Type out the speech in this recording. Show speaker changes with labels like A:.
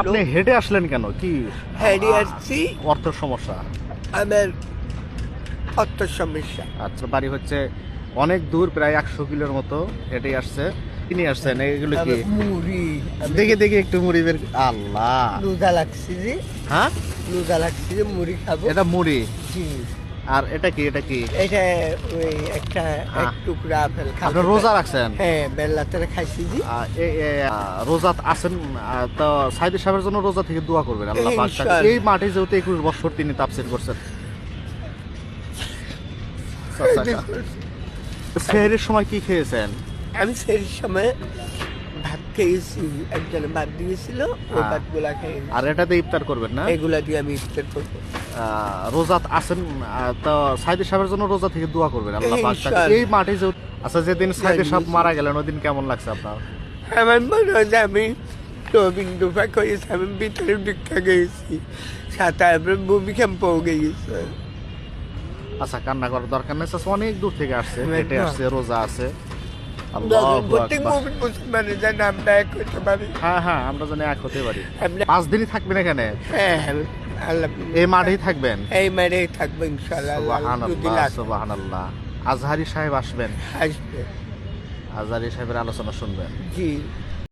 A: আপনি হেঁটে আসলেন কেন? কি
B: হেঁটে আসছি,
A: অর্থ সমস্যা?
B: আমার অর্থ সমস্যা।
A: আচ্ছা, বাড়ি হচ্ছে অনেক দূর, প্রায় 100 কিলোর মতো হেঁটে আসছে। কি নিয়ে আসছেন এগুলো? কি
B: আমার মুড়ি
A: দেখে দেখে একটু মুড়ি বের। আল্লাহ,
B: রোজা লাগছে যে,
A: হ্যাঁ
B: রোজা লাগছে যে মুড়ি খাবো।
A: এটা মুড়ি।
B: জি,
A: আর এটা কি? এটা কি
B: এটা ওই একটা এক টুকরা আপেল
A: আপনি
B: খাবো।
A: রোজা রাখছেন?
B: হ্যাঁ, বেলাতে খাইছি জি।
A: রোজা আছেন তো সাইদি সাহেবের জন্য রোজা থেকে দোয়া করবেন আল্লাহ পাক তাকে
B: ইনশাআল্লাহ।
A: এই মাঠে যেহেতু 21 বছর তিনি তাফসীর করছেন। সেহরির সময় কি খেয়েছেন?
B: আমি সেই সময় ভাত খেয়েছি, একজনে ভাত দিয়েছিল, ওই
A: হ্যাঁ।
B: ভাতগুলা খেয়েছি।
A: আর এটাতে ইফতার করবেন না?
B: এগুলা দিয়ে আমি ইফতার করবো।
A: রোজা আছেন তো সাইদি সাহেবের জন্য রোজা থেকে দোয়া করবেন আল্লাহ পাক তাকে
B: ইনশাআল্লাহ।
A: এই মাঠে যে। আচ্ছা, যেদিন সাইদি সাহেব মারা গেলেন ওই দিন কেমন লাগছে আপনার?
B: আমার মনে হয় যে আমি রবীন্দ্র ফাঁক হয়েছি, আমি ভিতরে দীক্ষা গেছি, সাথে আমার ভূমিকম্পও গেছে।
A: আচ্ছা, কান্না করার দরকার নেই, চাচা অনেক দূর থেকে আসছে, হেঁটে আসছে, রোজা আছে।
B: প্রত্যেক মুমিন মুসলমানের যেন আমরা এক হতে পারি।
A: হ্যাঁ হ্যাঁ, আমরা জানি এক হতে পারি।
B: আমরা
A: 5 দিনই থাকবেন এখানে?
B: হ্যাঁ, আল্লাহ
A: এই মাঠেই থাকবেন?
B: এই মারে থাকবো ইনশাআল্লাহ। আল্লাহ যদি
A: সুবহানাল্লাহ,
B: লাগে
A: সুবহানাল্লাহ। আজহারি সাহেব আসবেন,
B: আসবে।
A: আজহারি সাহেবের আলোচনা শুনবেন।
B: জি।